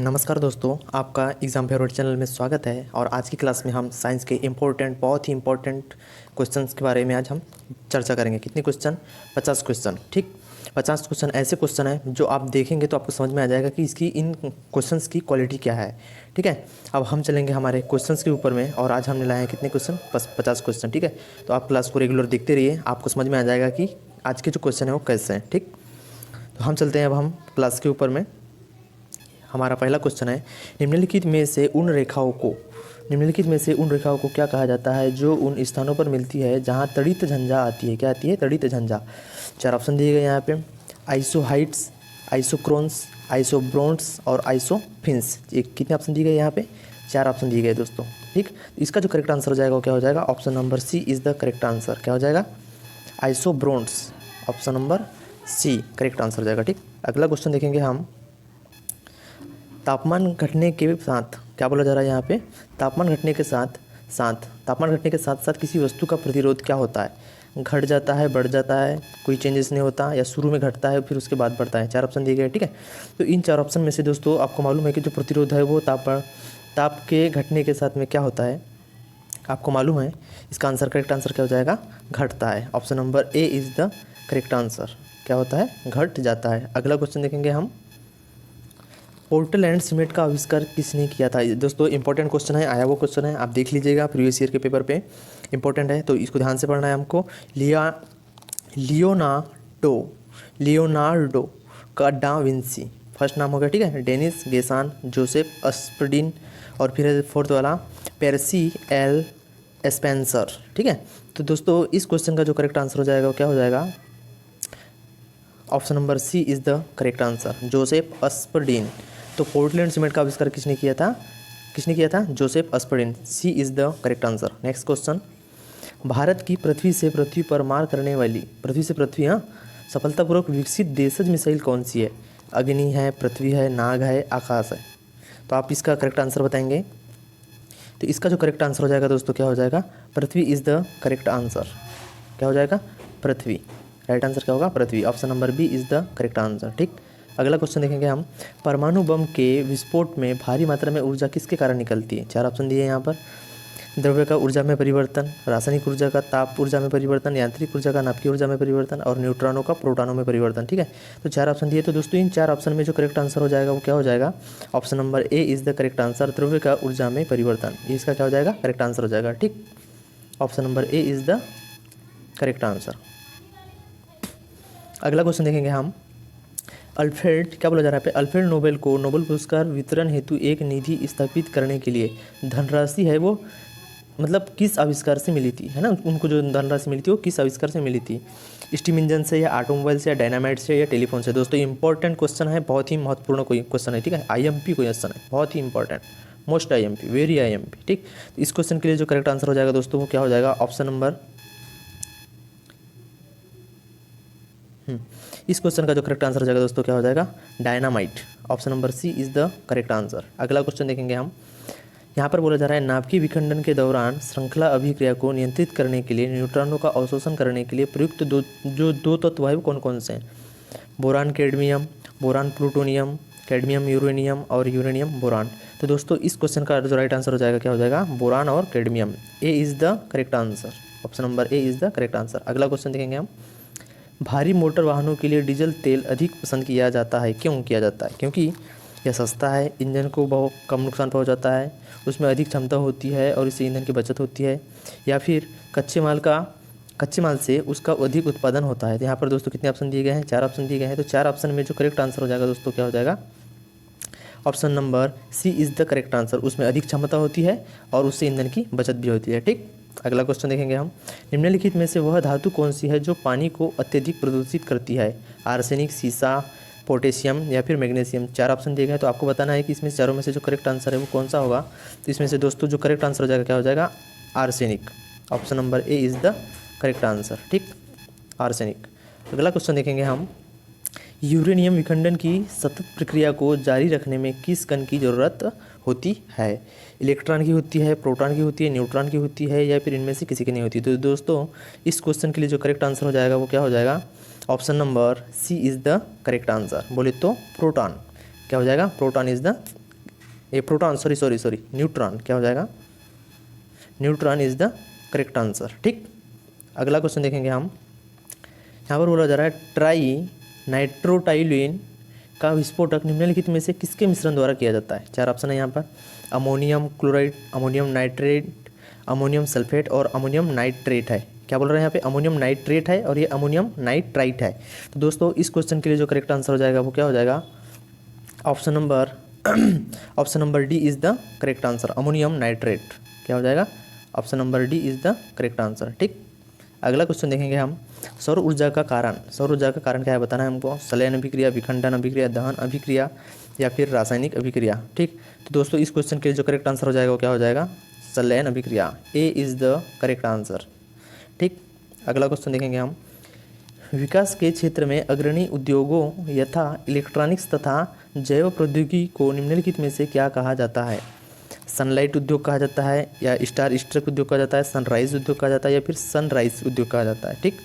नमस्कार दोस्तों, आपका एग्ज़ाम फेवरेट चैनल में स्वागत है। और आज की क्लास में हम साइंस के बहुत ही इम्पोर्टेंट क्वेश्चंस के बारे में आज हम चर्चा करेंगे। कितने क्वेश्चन? 50 क्वेश्चन। ठीक, 50 क्वेश्चन ऐसे क्वेश्चन हैं जो आप देखेंगे तो आपको समझ में आ जाएगा कि इसकी इन क्वेश्चंस की क्वालिटी क्या है। ठीक है, अब हम चलेंगे हमारे क्वेश्चंस के ऊपर में। और आज हमने लाए हैं कितने क्वेश्चन? 50 क्वेश्चन। ठीक है, तो आप क्लास को रेगुलर देखते रहिए, आपको समझ में आ जाएगा कि आज के जो क्वेश्चन है वो कैसे हैं। ठीक, तो हम चलते हैं अब हम क्लास के ऊपर में। हमारा पहला क्वेश्चन है, निम्नलिखित में से उन रेखाओं को क्या कहा जाता है जो उन स्थानों पर मिलती है जहां तड़ित झंझा आती है? क्या आती है? तड़ित झंझा। 4 ऑप्शन दिए गए यहाँ पे, आइसोहाइट्स, आइसोक्रोन्स, आइसोब्रोन्ट्स और आइसोफिन्स। कितने ऑप्शन दिए गए यहाँ पे? 4 ऑप्शन दिए गए दोस्तों। ठीक, इसका जो करेक्ट आंसर हो जाएगा वो क्या हो जाएगा? Option number C is the correct answer. क्या हो जाएगा? आइसोब्रोन्ट्स। Option number C correct answer हो जाएगा। ठीक, अगला क्वेश्चन देखेंगे हम। तापमान घटने के साथ, क्या बोला जा रहा है यहाँ पे? तापमान घटने के साथ साथ किसी वस्तु का प्रतिरोध क्या होता है? घट जाता है, बढ़ जाता है, कोई चेंजेस नहीं होता, या शुरू में घटता है फिर उसके बाद बढ़ता है? 4 ऑप्शन दिए गए। ठीक है, तो इन 4 ऑप्शन में से दोस्तों आपको मालूम है कि जो प्रतिरोध है वो ताप के घटने के साथ में क्या होता है? आपको मालूम है। इसका आंसर, करेक्ट आंसर क्या हो जाएगा? घटता है। Option number A is the correct answer. क्या होता है? घट जाता है। अगला क्वेश्चन देखेंगे हम। पोर्टलैंड सीमेंट का आविष्कार किसने किया था? दोस्तों इंपॉर्टेंट क्वेश्चन है, आया वो क्वेश्चन है, आप देख लीजिएगा, प्रीवियस ईयर के पेपर पे इंपॉर्टेंट है, तो इसको ध्यान से पढ़ना है हमको। लियोनार्डो का डा विंसी, फर्स्ट नाम होगा। ठीक है, डेनिस गेसान जोसेफ अस्पर्डिन, और फिर फोर्थ वाला पेर्सी एल स्पेंसर। ठीक है, तो दोस्तों इस क्वेश्चन का जो करेक्ट आंसर हो जाएगा वो क्या हो जाएगा? Option number C is the correct answer, Joseph Aspdin. तो पोर्टलैंड सीमेंट का आविष्कार किसने किया था? Joseph Aspdin. C is the correct answer. Next question. Bharat की पृथ्वी से पृथ्वी सफलतापूर्वक विकसित देशज मिसाइल कौन सी है? अग्नि है, पृथ्वी है, नाग है, आकाश है? तो आप इसका करेक्ट आंसर बताएंगे। तो इसका जो करेक्ट आंसर हो जाएगा दोस्तों क्या हो जाएगा? Prithvi is the correct answer. क्या हो जाएगा? पृथ्वी। राइट आंसर क्या होगा? Prithvi. Option number B is the correct answer. ठीक, अगला क्वेश्चन देखेंगे हम। परमाणु बम के विस्फोट में भारी मात्रा में ऊर्जा किसके कारण निकलती है? 4 ऑप्शन दिए हैं यहाँ पर। द्रव्य का ऊर्जा में परिवर्तन, रासायनिक ऊर्जा का ताप ऊर्जा में परिवर्तन, यांत्रिक ऊर्जा का नाभिकीय ऊर्जा में परिवर्तन, और न्यूट्रॉनों का प्रोटॉनों में परिवर्तन। ठीक है, तो 4 ऑप्शन दिए। तो दोस्तों इन 4 ऑप्शन में जो करेक्ट आंसर हो जाएगा वो क्या हो जाएगा? Option number A is the correct answer, द्रव्य का ऊर्जा में परिवर्तन। इसका क्या हो जाएगा? करेक्ट आंसर हो जाएगा। ठीक, option number A is the correct answer. अगला क्वेश्चन देखेंगे हम। अल्फ्रेड, क्या बोला जा रहा है पे? अल्फ्रेड नोबेल को नोबेल पुरस्कार वितरण हेतु एक निधि स्थापित करने के लिए धनराशि है वो मतलब किस आविष्कार से मिली थी, है ना? उनको जो धनराशि मिली थी वो किस आविष्कार से मिली थी? स्टीम इंजन से, या ऑटोमोबाइल से, या डायनामाइट से, या टेलीफोन से? दोस्तों इंपॉर्टेंट क्वेश्चन है, बहुत ही महत्वपूर्ण कोई क्वेश्चन है। ठीक है, IMP क्वेश्चन है, बहुत ही important, most IMP, very IMP। ठीक, तो इस क्वेश्चन के लिए जो करेक्ट आंसर हो जाएगा दोस्तों वो क्या हो जाएगा? ऑप्शन नंबर इस क्वेश्चन का जो करेक्ट आंसर हो जाएगा दोस्तों क्या हो जाएगा? Dynamite. Option number C is the correct answer. अगला क्वेश्चन देखेंगे हम। यहाँ पर बोला जा रहा है, नाभिकीय विखंडन के दौरान श्रृंखला अभिक्रिया को नियंत्रित करने के लिए न्यूट्रॉनों का अवशोषण करने के लिए प्रयुक्त दो तत्व है वो कौन कौन से हैं? Boron cadmium, boron plutonium, cadmium uranium, और यूरेनियम बोरान। तो दोस्तों इस क्वेश्चन का जो राइट आंसर हो जाएगा क्या हो जाएगा? बोरान और cadmium. A is the correct answer. Option number A is the correct answer. अगला क्वेश्चन देखेंगे हम। भारी मोटर वाहनों के लिए डीजल तेल अधिक पसंद किया जाता है, क्यों किया जाता है? क्योंकि यह सस्ता है, इंजन को बहुत कम नुकसान पहुंचाता है, उसमें अधिक क्षमता होती है और इससे ईंधन की बचत होती है, या फिर कच्चे माल से उसका अधिक उत्पादन होता है? तो यहाँ पर दोस्तों कितने ऑप्शन दिए गए हैं? 4 ऑप्शन दिए गए हैं। तो 4 ऑप्शन में जो करेक्ट आंसर हो जाएगा दोस्तों क्या हो जाएगा? Option number C is the correct answer. उसमें अधिक क्षमता होती है और उससे ईंधन की बचत भी होती है। ठीक, अगला क्वेश्चन देखेंगे हम। निम्नलिखित में से वह धातु कौन सी है जो पानी को अत्यधिक प्रदूषित करती है? आर्सेनिक, सीसा, पोटेशियम, या फिर मैग्नीशियम? 4 ऑप्शन दिए गए हैं, तो आपको बताना है कि इसमें चारों में से जो करेक्ट आंसर है वो कौन सा होगा। तो इसमें से दोस्तों जो करेक्ट आंसर हो जाएगा क्या हो जाएगा? Arsenic. Option number A is the correct answer. ठीक, आर्सेनिक। अगला क्वेश्चन देखेंगे हम। यूरेनियम विखंडन की सतत प्रक्रिया को जारी रखने में किस कण की ज़रूरत होती है? इलेक्ट्रॉन की होती है, प्रोटॉन की होती है, न्यूट्रॉन की होती है, या फिर इनमें से किसी की नहीं होती? तो दोस्तों इस क्वेश्चन के लिए जो करेक्ट आंसर हो जाएगा वो क्या हो जाएगा? Option number C is the correct answer. बोले तो प्रोटॉन। क्या हो जाएगा? प्रोटॉन इज़ द ये प्रोटॉन, सॉरी न्यूट्रॉन, क्या हो जाएगा, neutron is the correct answer. ठीक, अगला क्वेश्चन देखेंगे हम। यहाँ पर बोला जा रहा है ट्राई नाइट्रोटाइलिन का विस्फोटक निम्नलिखित में से किसके मिश्रण द्वारा किया जाता है। 4 ऑप्शन है यहाँ पर, ammonium chloride, ammonium nitrate, ammonium sulphate और अमोनियम नाइट्रेट है। क्या बोल रहे हैं यहाँ पे, अमोनियम नाइट्रेट है और ये अमोनियम नाइट्राइट है। तो दोस्तों इस क्वेश्चन के लिए जो करेक्ट आंसर हो जाएगा वो क्या हो जाएगा, option number D is the correct answer, ammonium nitrate. क्या हो जाएगा, option number D is the correct answer. ठीक, अगला क्वेश्चन देखेंगे हम। सौर ऊर्जा का कारण क्या है बताना है हमको, संलयन अभिक्रिया, विखंडन अभिक्रिया, दहन अभिक्रिया या फिर रासायनिक अभिक्रिया। ठीक, तो दोस्तों इस क्वेश्चन के लिए जो करेक्ट आंसर हो जाएगा वो क्या हो जाएगा, संलयन अभिक्रिया, ए इज़ द करेक्ट आंसर। ठीक, अगला क्वेश्चन देखेंगे हम। विकास के क्षेत्र में अग्रणी उद्योगों यथा इलेक्ट्रॉनिक्स तथा जैव प्रौद्योगिकी को निम्नलिखित में से क्या कहा जाता है। सनलाइट उद्योग कहा जाता है, या स्टार स्ट्रक उद्योग कहा जाता है, सनराइज उद्योग कहा जाता है, या फिर सनराइज उद्योग कहा जाता है। ठीक,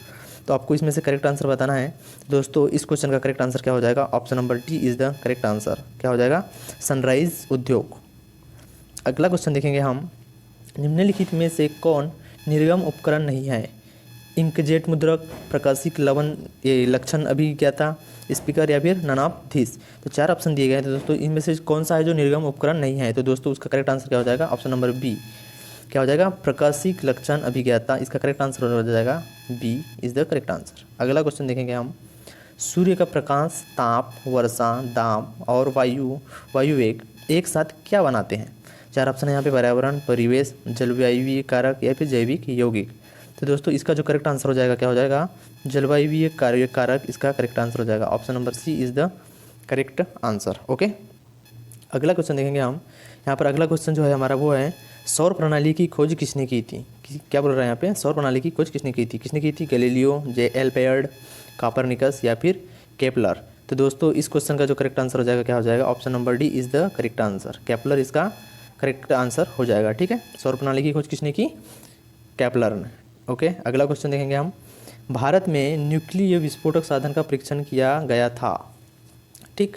तो आपको इसमें से करेक्ट आंसर बताना है। दोस्तों इस क्वेश्चन का करेक्ट आंसर क्या हो जाएगा, option number D is the correct answer. क्या हो जाएगा, सनराइज उद्योग। अगला क्वेश्चन देखेंगे हम। निम्नलिखित में से कौन निर्गम उपकरण नहीं है, इंकजेट मुद्रक, प्रकाशिक लवन लक्षण अभिज्ञाता, स्पीकर या फिर नन ऑफ दिस। तो 4 ऑप्शन दिए गए हैं। तो दोस्तों इनमें से कौन सा है जो निर्गम उपकरण नहीं है, तो दोस्तों उसका करेक्ट आंसर क्या हो जाएगा, ऑप्शन नंबर बी। क्या हो जाएगा, प्रकाशिक लक्षण अभिज्ञाता, इसका करेक्ट आंसर हो जाएगा B is the correct answer. अगला क्वेश्चन देखेंगे हम। सूर्य का प्रकाश, ताप, वर्षा, दाब और वायु वेग एक साथ क्या बनाते हैं। 4 ऑप्शन है यहाँ पे, पर्यावरण, परिवेश, जलवायु कारक या फिर जैविक यौगिक। तो दोस्तों इसका जो करेक्ट आंसर हो जाएगा क्या हो जाएगा, जलवायु कारक इसका करेक्ट आंसर हो जाएगा, option number C is the correct answer. Okay, अगला क्वेश्चन देखेंगे हम। यहाँ पर अगला क्वेश्चन जो है हमारा वो है, सौर प्रणाली की खोज किसने की थी। क्या बोल रहे हैं यहाँ पे, सौर प्रणाली की खोज किसने की थी, गैलीलियो, एल्बर्ट, कापरनिकस या फिर केपलर। तो दोस्तों इस क्वेश्चन का जो करेक्ट आंसर हो जाएगा क्या हो जाएगा, option number D is the correct answer, Kepler इसका करेक्ट आंसर हो जाएगा। ठीक है, सौर प्रणाली की खोज किसने की, केपलर ने। ओके, अगला क्वेश्चन देखेंगे हम। भारत में न्यूक्लिय विस्फोटक साधन का परीक्षण किया गया था। ठीक,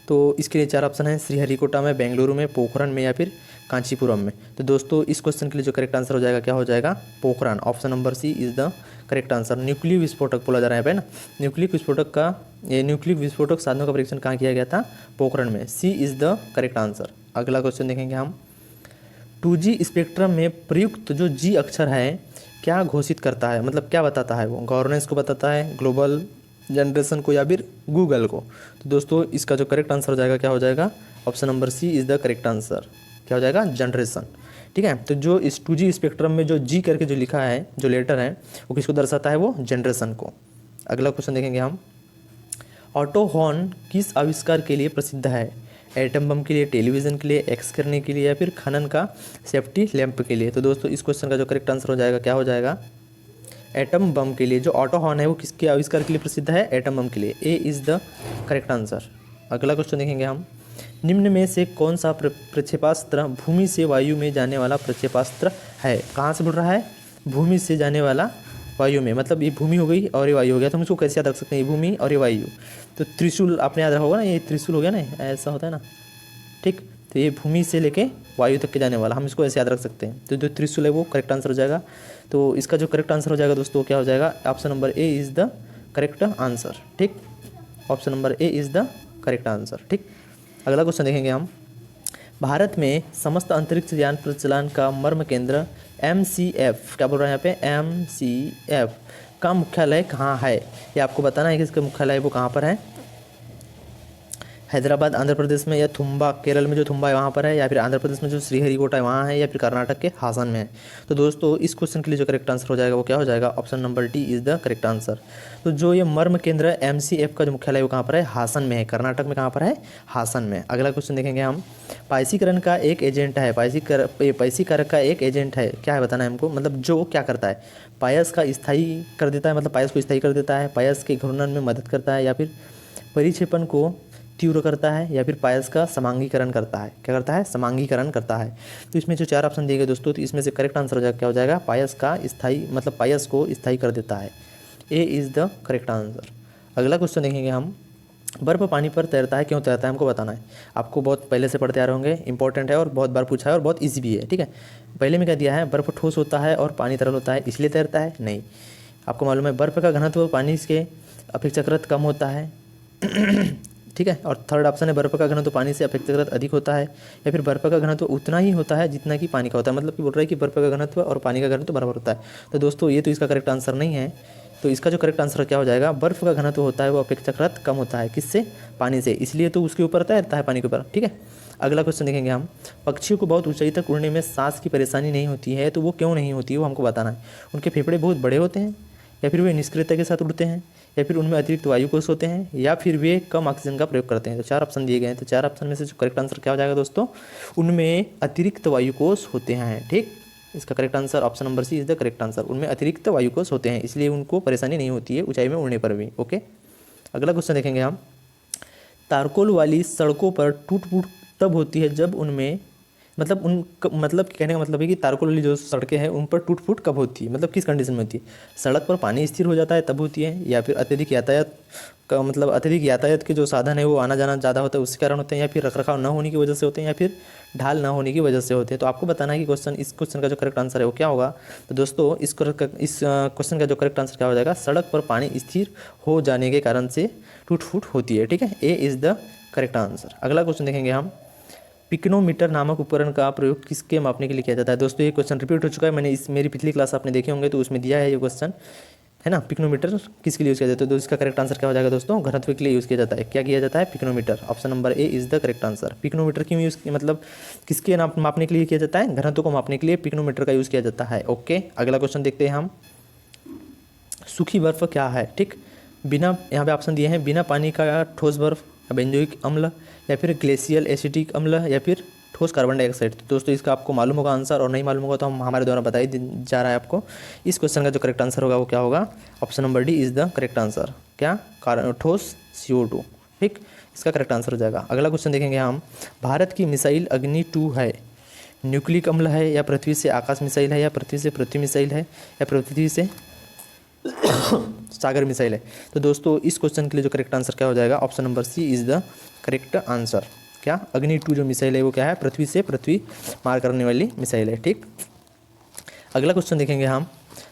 तो इसके लिए 4 ऑप्शन है, श्रीहरिकोटा में, बेंगलुरु में, पोखरण में या फिर कांचीपुरम में। तो दोस्तों इस क्वेश्चन के लिए जो करेक्ट आंसर हो जाएगा क्या हो जाएगा, Pokhran, option number C is the correct answer. Nuclear विस्फोटक बोला जा रहा है यहाँ पे ना, न्यूक्लिय विस्फोटक साधनों का परीक्षण कहाँ किया गया था, पोखरण में, सी इज़ द करेक्ट आंसर। अगला क्वेश्चन देखेंगे हम। 2G स्पेक्ट्रम में प्रयुक्त जो जी अक्षर है क्या घोषित करता है, मतलब क्या बताता है, वो गवर्नेंस को बताता है, ग्लोबल जनरेशन को या फिर गूगल को। तो दोस्तों इसका जो करेक्ट आंसर हो जाएगा क्या हो जाएगा, option number C is the correct answer. क्या हो जाएगा, जनरेशन। ठीक है, तो जो इस 2G स्पेक्ट्रम में जो जी करके जो लिखा है, जो लेटर है, वो किसको दर्शाता है, वो जनरेशन को। अगला क्वेश्चन देखेंगे हम। ऑटो हॉर्न किस आविष्कार के लिए प्रसिद्ध है, एटम बम के लिए, टेलीविज़न के लिए, एक्स करने के लिए या फिर खनन का सेफ्टी लैंप के लिए। तो दोस्तों इस क्वेश्चन का जो करेक्ट आंसर हो जाएगा क्या हो जाएगा, एटम बम के लिए। जो ऑटो हॉर्न है वो किसके आविष्कार के लिए प्रसिद्ध है, एटम बम के लिए, ए इज़ द करेक्ट आंसर। अगला क्वेश्चन देखेंगे हम। निम्न में से कौन सा प्रक्षेपास्त्र भूमि से वायु में जाने वाला प्रक्षेपास्त्र है। कहाँ से बोल रहा है, भूमि से जाने वाला वायु में, मतलब ये भूमि हो गई और ये वायु हो गया। तो हम इसको कैसे याद रख सकते हैं, ये भूमि और ये वायु। तो त्रिशूल आपने याद रखा होगा ना, ये त्रिशूल हो गया ना, ऐसा होता है ना। ठीक, तो ये भूमि से लेके वायु तक के जाने वाला, हम इसको ऐसे याद रख सकते हैं। तो जो त्रिशूल है वो करेक्ट आंसर हो जाएगा। तो इसका जो करेक्ट आंसर हो जाएगा दोस्तों क्या हो जाएगा, option number A is the correct answer. ठीक, option number A is the correct answer. ठीक, अगला क्वेश्चन देखेंगे हम। भारत में समस्त अंतरिक्ष यान प्रचलन का मर्म केंद्र MCF, क्या बोल रहे हैं यहाँ पे, MCF का मुख्यालय कहाँ है। ये आपको बताना है कि इसका मुख्यालय वो कहाँ पर है, हैदराबाद आंध्र प्रदेश में, या थुम्बा केरल में जो थुम्बा है वहाँ पर है, या फिर आंध्र प्रदेश में जो श्रीहरिकोटा है वहाँ है, या फिर कर्नाटक के हासन में है। तो दोस्तों इस क्वेश्चन के लिए जो करेक्ट आंसर हो जाएगा वो क्या हो जाएगा, option number D is the correct answer. तो जो ये मर्म केंद्र MCF का जो मुख्यालय वो कहाँ पर है, हासन में है, कर्नाटक में कहाँ पर है, हासन में। अगला क्वेश्चन देखेंगे हम। पायसीकरण का एक एजेंट है, पायसीकारक का एक एजेंट है, क्या है बताना है हमको, मतलब जो क्या करता है, पायस का स्थायी कर देता है, मतलब पायस को स्थायी कर देता है, पायस के घूर्णन में मदद करता है, या फिर परिक्षेपण को तीव्र करता है, या फिर पायस का समांगीकरण करता है। क्या करता है, समांगीकरण करता है। तो इसमें जो 4 ऑप्शन दिए गए दोस्तों, तो इसमें से करेक्ट आंसर हो जाएगा क्या हो जाएगा, पायस का स्थायी, मतलब पायस को स्थायी कर देता है, ए इज़ द करेक्ट आंसर। अगला क्वेश्चन देखेंगे हम। बर्फ़ पानी पर तैरता है, क्यों तैरता है हमको बताना है। आपको बहुत पहले से पढ़ते आ रहे होंगे, इंपॉर्टेंट है और बहुत बार पूछा है और बहुत इजी भी है, ठीक है। पहले में क्या दिया है, बर्फ़ ठोस होता है और पानी तरल होता है इसलिए तैरता है, नहीं। आपको मालूम है बर्फ़ का घनत्व पानी के अपेक्षाकृत कम होता है, ठीक है। और थर्ड ऑप्शन है बर्फ़ का घनत्व पानी से अपेक्षाकृत अधिक होता है, या फिर बर्फ़ का घनत्व उतना ही होता है जितना कि पानी का होता है। मतलब कि बोल रहा है कि बर्फ़ का घनत्व और पानी का घनत्व बराबर होता है। तो दोस्तों ये तो इसका करेक्ट आंसर नहीं है। तो इसका जो करेक्ट आंसर क्या हो जाएगा, बर्फ़ का घनत्व होता है वो अपेक्षाकृत कम होता है, किससे, पानी से, इसलिए तो उसके ऊपर तैरता है, पानी के ऊपर, ठीक है। अगला क्वेश्चन देखेंगे हम, पक्षियों को बहुत ऊंचाई तक उड़ने में सांस की परेशानी नहीं होती है, तो वो क्यों नहीं होती है वो हमको बताना है। उनके फेफड़े बहुत बड़े होते हैं, या फिर वे निष्क्रियता के साथ उड़ते हैं, या फिर उनमें अतिरिक्त वायु कोष होते हैं, या फिर वे कम ऑक्सीजन का प्रयोग करते हैं। तो 4 ऑप्शन दिए गए हैं। तो 4 ऑप्शन में से जो करेक्ट आंसर क्या हो जाएगा दोस्तों, उनमें अतिरिक्त वायु कोष होते हैं, ठीक। इसका correct answer option number C is the correct answer. उनमें अतिरिक्त वायु कोष होते हैं, इसलिए उनको परेशानी नहीं होती है ऊंचाई में उड़ने पर भी, ओके। अगला क्वेश्चन देखेंगे हम, तारकोल वाली सड़कों पर टूट फूट तब होती है जब उनमें, मतलब कहने का मतलब है कि तारकोल वाली जो सड़कें हैं उन पर टूट फूट कब होती है, मतलब किस कंडीशन में होती है। सड़क पर पानी स्थिर हो जाता है तब होती है, या फिर अत्यधिक यातायात का, मतलब अत्यधिक यातायात के जो साधन है वो आना जाना ज़्यादा होता है उसके कारण होते हैं, या फिर रखरखाव न होने की वजह से होते हैं, या फिर ढाल न होने की वजह से होते हैं। तो आपको बताना है कि इस क्वेश्चन का जो करेक्ट आंसर है वो क्या होगा। तो दोस्तों इस क्वेश्चन का जो करेक्ट आंसर क्या हो जाएगा, सड़क पर पानी स्थिर हो जाने के कारण से टूट फूट होती है, ठीक है। ए इज़ द करेक्ट आंसर। अगला क्वेश्चन देखेंगे हम, पिक्नोमीटर नामक उपकरण का प्रयोग किसके मापने के लिए किया जाता है। दोस्तों ये क्वेश्चन रिपीट हो चुका है, मैंने मेरी पिछली क्लास आपने देखे होंगे तो उसमें दिया है ये क्वेश्चन, है ना। पिक्नोमीटर किसके लिए यूज़ किया जाता है, तो इसका करेक्ट आंसर क्या हो जाएगा दोस्तों, घनत्व के लिए यूज़ किया जाता है। क्या किया जाता है, pycnometer. Option number A is the correct answer. Pycnometer क्यों यूज़, मतलब किसके मापने के लिए किया जाता है, घनत्व को मापने के लिए पिक्नोमीटर का यूज़ किया जाता है, ओके। अगला क्वेश्चन देखते हैं हम, सूखी बर्फ क्या है, ठीक। बिना, यहाँ पे ऑप्शन दिए हैं, बिना पानी का ठोस बर्फ, बेंजोइक अम्ल, या फिर ग्लेशियल एसिटिक अम्ल, या फिर ठोस कार्बन डाइऑक्साइड। तो दोस्तों इसका आपको मालूम होगा आंसर, और नहीं मालूम होगा तो हम हमारे द्वारा बताई जा रहा है आपको। इस क्वेश्चन का जो करेक्ट आंसर होगा वो क्या होगा, option number D is the correct answer. क्या, ठोस CO2, ठीक, इसका करेक्ट आंसर हो जाएगा। अगला क्वेश्चन देखेंगे हम, भारत की मिसाइल अग्नि 2 है, न्यूक्लिक अम्ल है, या पृथ्वी से आकाश मिसाइल है, या पृथ्वी से पृथ्वी मिसाइल है, या पृथ्वी से सागर मिसाइल है। तो दोस्तों इस क्वेश्चन के लिए जो करेक्ट आंसर क्या हो जाएगा, option number C is the correct answer. क्या, अग्नि 2 जो मिसाइल है वो क्या है, पृथ्वी से पृथ्वी मार करने वाली मिसाइल है, ठीक। अगला क्वेश्चन देखेंगे हम,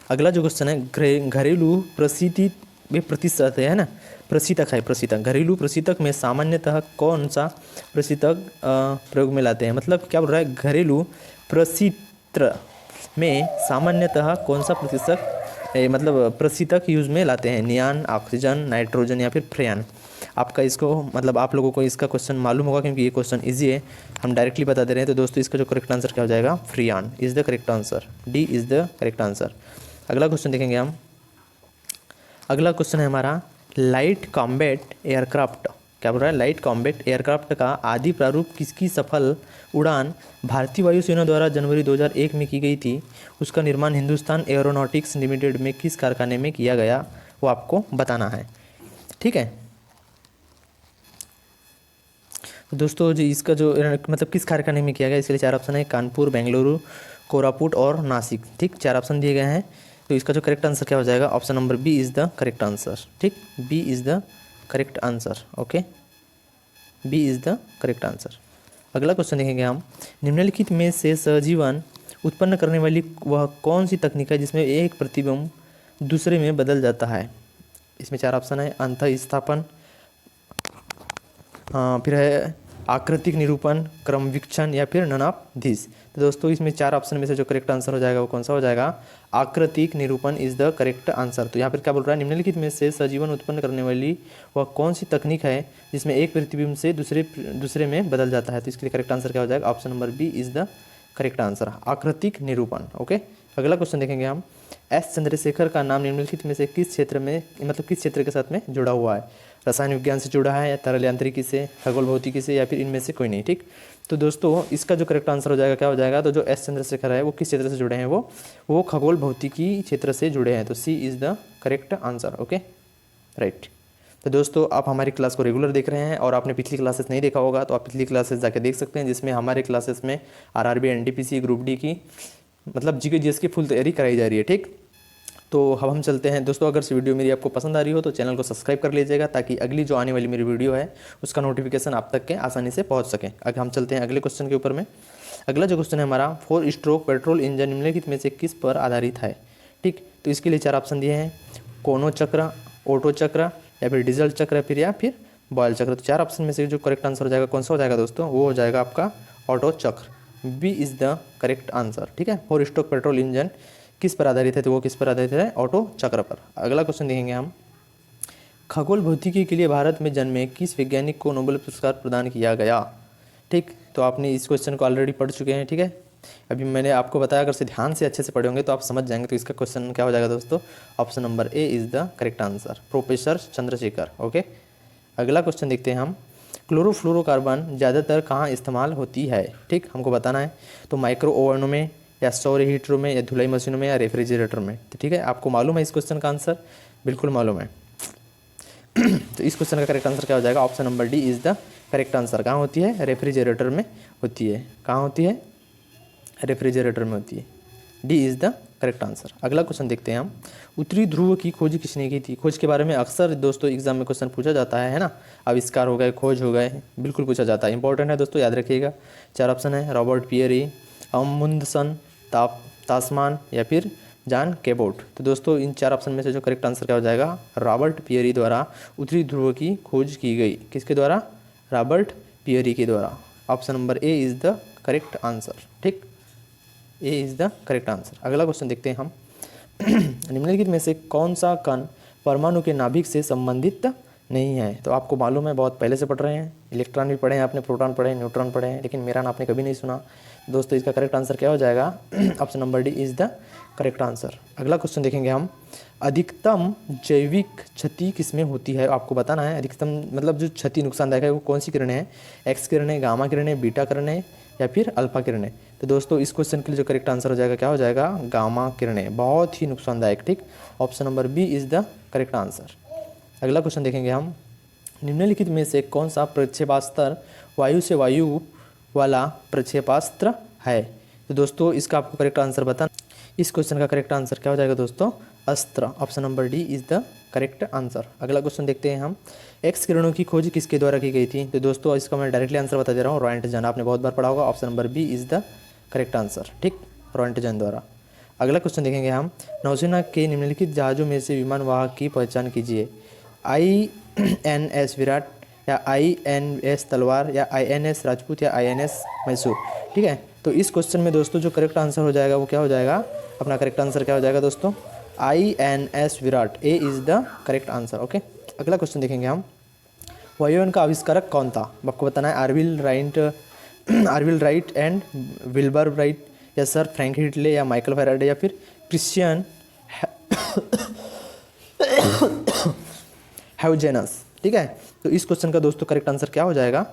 अगला जो क्वेश्चन है, घरेलू प्रशीतित में प्रतिशत है ना, प्रशीतक है, प्रशीतक, घरेलू प्रशीतक में सामान्यतः कौन सा प्रशीतक प्रयोग में लाते हैं। मतलब क्या बोल रहा है, घरेलू प्रशीत्र में सामान्यतः कौन सा प्रतिशत मतलब प्रशीतक यूज़ में लाते हैं, नियान, ऑक्सीजन, नाइट्रोजन, या फिर फ्रेयान। आपका इसको, मतलब आप लोगों को इसका क्वेश्चन मालूम होगा क्योंकि ये क्वेश्चन इजी है, हम डायरेक्टली बता दे रहे हैं। तो दोस्तों इसका जो करेक्ट आंसर क्या हो जाएगा, फ्रियान is the correct answer. D is the correct answer. अगला क्वेश्चन देखेंगे हम, अगला क्वेश्चन है हमारा, लाइट कॉम्बैट एयरक्राफ्ट, क्या बोल रहा है, लाइट कॉम्बैट एयरक्राफ्ट का आदि प्रारूप किसकी सफल उड़ान भारतीय वायुसेना द्वारा जनवरी 2001 में की गई थी। उसका निर्माण हिंदुस्तान एरोनॉटिक्स लिमिटेड में किस कारखाने में किया गया वो आपको बताना है, ठीक है। तो दोस्तों जो इसका जो मतलब किस कारखाने में किया गया, इसके लिए 4 ऑप्शन है, कानपुर, बेंगलुरु, कोरापुट और नासिक, ठीक। 4 ऑप्शन दिए गए हैं। तो इसका जो करेक्ट आंसर क्या हो जाएगा, option number B is the correct answer, ठीक। B is the correct answer, okay, B is the correct answer. अगला क्वेश्चन देखेंगे हम, निम्नलिखित में से सहजीवन उत्पन्न करने वाली वह कौन सी तकनीक है जिसमें एक प्रतिबिंब दूसरे में बदल जाता है। इसमें 4 ऑप्शन है, अंतःस्थापन, फिर है आकृतिक निरूपण, क्रमवीक्षण, या फिर नन ऑफ दिस। तो दोस्तों इसमें 4 ऑप्शन में से जो करेक्ट आंसर हो जाएगा वो कौन सा हो जाएगा, आकृतिक निरूपण इज़ द करेक्ट आंसर। तो यहाँ पर क्या बोल रहा है, निम्नलिखित में से सजीवन उत्पन्न करने वाली वह कौन सी तकनीक है जिसमें एक प्रतिबिंब से दूसरे में बदल जाता है। तो इसके लिए करेक्ट आंसर क्या हो जाएगा, option number B is the correct answer, आकृतिक निरूपण, ओके। अगला क्वेश्चन देखेंगे हम, एस चंद्रशेखर का नाम निम्नलिखित में से किस क्षेत्र में, मतलब किस क्षेत्र के साथ में जुड़ा हुआ है। रसायन विज्ञान से जुड़ा है, या तरल यांत्रिकी से, खगोल भौतिकी से, या फिर इनमें से कोई नहीं, ठीक। तो दोस्तों इसका जो करेक्ट आंसर हो जाएगा क्या हो जाएगा, तो जो एस चंद्रशेखर है वो किस क्षेत्र से जुड़े हैं, वो खगोल भौतिकी क्षेत्र से जुड़े हैं। तो C is the correct answer, okay, right. तो दोस्तों आप हमारी क्लास को रेगुलर देख रहे हैं और आपने पिछली क्लासेस नहीं देखा होगा तो आप पिछली क्लासेस जाके देख सकते हैं, जिसमें हमारे क्लासेस में आरआरबी, एनटीपीसी, ग्रुप डी की मतलब जीके जीएस की फुल तैयारी कराई जा रही है, ठीक। तो अब हम चलते हैं दोस्तों। अगर इस वीडियो मेरी आपको पसंद आ रही हो तो चैनल को सब्सक्राइब कर लीजिएगा, ताकि अगली जो आने वाली मेरी वीडियो है उसका नोटिफिकेशन आप तक के आसानी से पहुंच सके। अगर हम चलते हैं अगले क्वेश्चन के ऊपर में। अगला जो क्वेश्चन है हमारा, 4 स्ट्रोक पेट्रोल इंजन निम्नलिखित में से किस पर आधारित है। ठीक, तो इसके लिए 4 ऑप्शन दिए हैं, कोनो चक्र, ऑटो चक्र, या फिर डीजल चक्र, या फिर बॉयल चक्र। तो 4 ऑप्शन में से जो करेक्ट आंसर हो जाएगा कौन सा हो जाएगा दोस्तों, वो हो जाएगा आपका ऑटो चक्र। B is the correct answer. ठीक है, 4 स्ट्रोक पेट्रोल इंजन किस पर आधारित है, तो वो किस पर आधारित है, ऑटो चक्र पर। अगला क्वेश्चन देखेंगे हम, खगोल भौतिकी के लिए भारत में जन्मे किस वैज्ञानिक को नोबेल पुरस्कार प्रदान किया गया। ठीक, तो आपने इस क्वेश्चन को ऑलरेडी पढ़ चुके हैं। ठीक है, अभी मैंने आपको बताया, अगर से ध्यान से अच्छे से पढ़े होंगे तो आप समझ जाएंगे। तो इसका क्वेश्चन क्या हो जाएगा दोस्तों, option number A is the correct answer, professor Chandrashekhar. Okay, अगला क्वेश्चन देखते हैं हम, क्लोरोफ्लोरोकार्बन ज़्यादातर कहाँ इस्तेमाल होती है। ठीक, हमको बताना है। तो माइक्रो ओवनों में, या सौर हीटरों में, या धुलाई मशीनों में, या रेफ्रिजरेटर में। तो ठीक है, आपको मालूम है इस क्वेश्चन का आंसर, बिल्कुल मालूम है। तो इस क्वेश्चन का करेक्ट आंसर क्या हो जाएगा, option number D is the correct answer. कहाँ होती है, रेफ्रिजरेटर में होती है। कहाँ होती है, रेफ्रिजरेटर में होती है। D is the correct answer. अगला क्वेश्चन देखते हैं हम, उत्तरी ध्रुव की खोज किसने की थी। खोज के बारे में अक्सर दोस्तों एग्जाम में क्वेश्चन पूछा जाता है ना। आविष्कार हो गए, खोज हो गए, बिल्कुल पूछा जाता है, इंपॉर्टेंट है दोस्तों, याद रखिएगा। 4 ऑप्शन है, रॉबर्ट पियरी, अमुंदसन, तासमान, या फिर जॉन कैबोट। तो दोस्तों इन 4 ऑप्शन में से जो करेक्ट आंसर क्या हो जाएगा, रॉबर्ट पियरी द्वारा उत्तरी ध्रुव की खोज की गई। किसके द्वारा, रॉबर्ट पियरी के द्वारा। Option number A is the correct answer. ठीक, A is the correct answer. अगला क्वेश्चन देखते हैं हम, निम्नलिखित में से कौन सा कण परमाणु के नाभिक से संबंधित नहीं है। तो आपको मालूम है, बहुत पहले से पढ़ रहे हैं, इलेक्ट्रॉन भी पढ़े हैं आपने, प्रोटॉन पढ़े हैं, न्यूट्रॉन पढ़े हैं, लेकिन मेरा नाम आपने कभी नहीं सुना दोस्तों। इसका करेक्ट आंसर क्या हो जाएगा, option number D is the correct answer. अगला क्वेश्चन देखेंगे हम, अधिकतम जैविक क्षति किसमें होती है। आपको बताना है अधिकतम मतलब जो क्षति नुकसानदायक है वो कौन सी किरणें हैं, एक्स किरणें, गामा किरणें, बीटा किरणें, या फिर अल्फा किरणें। तो दोस्तों इस क्वेश्चन के लिए जो करेक्ट आंसर हो जाएगा क्या हो जाएगा, गामा किरणें, बहुत ही नुकसानदायक। ठीक, option number B is the correct answer. अगला क्वेश्चन देखेंगे हम, निम्नलिखित में से कौन सा प्रक्षेपास्त्र वायु से वायु वाला प्रक्षेपास्त्र है। तो दोस्तों इसका आपको करेक्ट आंसर बताना। इस क्वेश्चन का करेक्ट आंसर क्या हो जाएगा दोस्तों, अस्त्र। Option number D is the correct answer. अगला क्वेश्चन देखते हैं हम, एक्स किरणों की खोज किसके द्वारा की गई थी। तो दोस्तों इसका मैं डायरेक्टली आंसर बता दे रहा हूँ, रॉयंटजन। आपने बहुत बार पढ़ा होगा, option number B is the correct answer. ठीक, रॉयंटजन द्वारा। अगला क्वेश्चन देखेंगे हम, नौसेना के निम्नलिखित जहाज़ों में से विमान वाहक की पहचान कीजिए। INS विराट, या INS तलवार, या INS राजपूत, या INS मैसूर। ठीक है, तो इस क्वेश्चन में दोस्तों जो करेक्ट आंसर हो जाएगा वो क्या हो जाएगा, अपना करेक्ट आंसर क्या हो जाएगा दोस्तों, INS Virat. A is the correct answer. Okay, अगला क्वेश्चन देखेंगे हम, वायुयान का आविष्कारक कौन था। आपको बताना है, आर्विल राइट एंड विल्बर राइट, या सर फ्रैंक हिटले, या माइकल फैराडे, या फिर क्रिश्चियन हाउजेनस। ठीक है, तो इस क्वेश्चन का दोस्तों करेक्ट आंसर क्या हो जाएगा,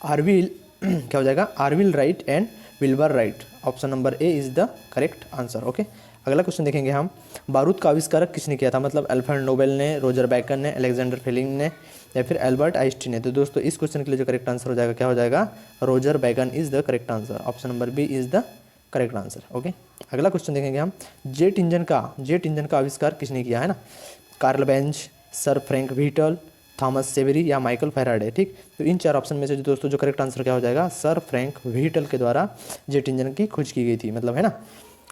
क्या हो जाएगा, Orville Wright and Wilbur Wright. Option number A is the correct answer. Okay, अगला क्वेश्चन देखेंगे हम, बारूद का आविष्कारक किसने किया था। मतलब अल्फ्रेड नोबेल ने, रोजर बैकन ने, अलेक्जेंडर फ्लेमिंग ने, या फिर एल्बर्ट आइंस्टीन ने। तो दोस्तों इस क्वेश्चन के लिए जो करेक्ट आंसर हो जाएगा क्या हो जाएगा, Roger Bacon is the correct answer. Option number B is the correct answer. Okay, अगला क्वेश्चन देखेंगे हम, जेट इंजन का आविष्कार किसने किया है ना, Karl Benz, Sir Frank Whittle, Thomas Savery, या माइकल फैराडे। ठीक, तो इन 4 ऑप्शन में से दोस्तों जो करेक्ट आंसर क्या हो जाएगा, सर फ्रैंक व्हीटल के द्वारा जेट इंजन की खोज की गई थी, मतलब है ना।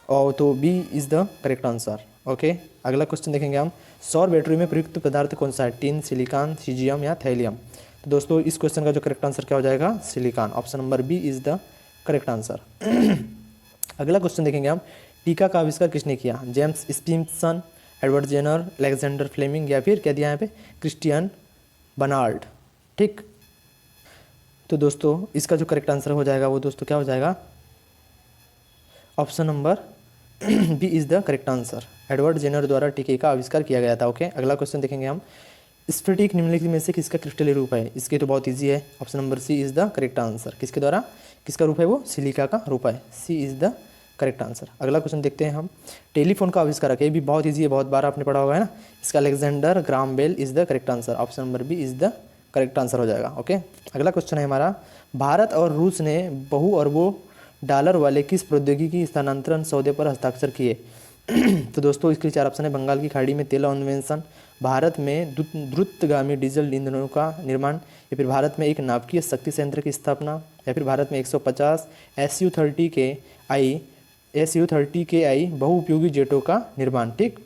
और तो B is the correct answer. Okay, अगला क्वेश्चन देखेंगे हम, सौर बैटरी में प्रयुक्त पदार्थ कौन सा है, टिन, सिलिकॉन, सीजियम, या थैलियम। तो दोस्तों इस क्वेश्चन का जो करेक्ट आंसर क्या हो जाएगा, silicon. Option number B is the correct answer. अगला क्वेश्चन देखेंगे हम, टीका का आविष्कार किसने किया, James Stimson, Edward Jenner, Alexander Fleming, या फिर क्या दिया यहाँ पे, क्रिस्टियन बर्नार्ड। ठीक, तो दोस्तों इसका जो करेक्ट आंसर हो जाएगा वो दोस्तों क्या हो जाएगा, option number B is the correct answer. Edward Jenner द्वारा टीके का आविष्कार किया गया था। ओके, अगला क्वेश्चन देखेंगे हम, स्फटिक निम्नलिखित में से किसका क्रिस्टलीय रूप है। इसके तो बहुत इजी है, option number C is the correct answer. किसके द्वारा, किसका रूप है वो, सिलिका का रूप है। सी इज़ द करेक्ट आंसर। अगला क्वेश्चन देखते हैं हम, टेलीफोन का आविष्कारक, ये भी बहुत इजी है, बहुत बार आपने पढ़ा होगा है ना। इसका Alexander Graham Bell is the correct answer. Option number B is the correct answer हो जाएगा। ओके, अगला क्वेश्चन है हमारा, भारत और रूस ने बहु अरबों डॉलर वाले किस प्रौद्योगिकी स्थानांतरण सौदे पर हस्ताक्षर किए। तो दोस्तों इसके 4 ऑप्शन है। बंगाल की खाड़ी में तेल अन्वेषण, भारत में द्रुतगामी डीजल ईंधनों का निर्माण, या फिर भारत में एक नाभिकीय शक्ति संयंत्र की स्थापना, या फिर भारत में 150 SU-30KI बहुउपयोगी जेटों का निर्माण। ठीक,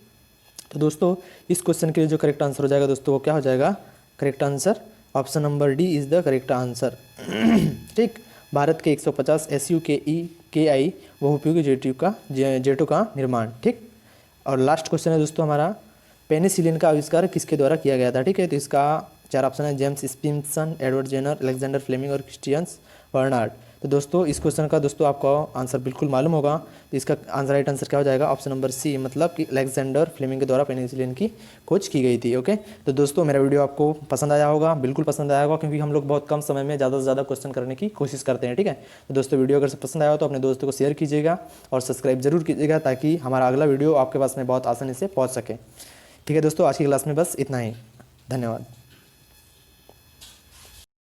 तो दोस्तों इस क्वेश्चन के लिए जो करेक्ट आंसर हो जाएगा दोस्तों वो क्या हो जाएगा? Correct answer option number D is the correct answer. ठीक, भारत के 150 SU-KI बहुउपयोगी जेटों का निर्माण। ठीक, और लास्ट क्वेश्चन है दोस्तों हमारा, पेनिसिलिन का आविष्कार किसके द्वारा किया गया था? ठीक है, तो इसका 4 ऑप्शन है। James Stephenson, Edward Jenner, Alexander Fleming और क्रिस्टियन बर्नार्ड। तो दोस्तों इस क्वेश्चन का दोस्तों आपको आंसर बिल्कुल मालूम होगा, तो इसका आंसर राइट आंसर क्या हो जाएगा? ऑप्शन नंबर सी, मतलब कि अलेक्जेंडर फ्लेमिंग के द्वारा पेनिसिलिन की खोज की गई थी। ओके, तो दोस्तों मेरा वीडियो आपको पसंद आया होगा, बिल्कुल पसंद आया होगा, क्योंकि हम लोग बहुत कम समय में ज़्यादा से ज़्यादा क्वेश्चन करने की कोशिश करते हैं। ठीक है, तो दोस्तों वीडियो अगर पसंद आया हो तो अपने दोस्तों को शेयर कीजिएगा और सब्सक्राइब जरूर कीजिएगा, ताकि हमारा अगला वीडियो आपके पास में बहुत आसानी से पहुँच सके। ठीक है दोस्तों, आज की क्लास में बस इतना ही। धन्यवाद।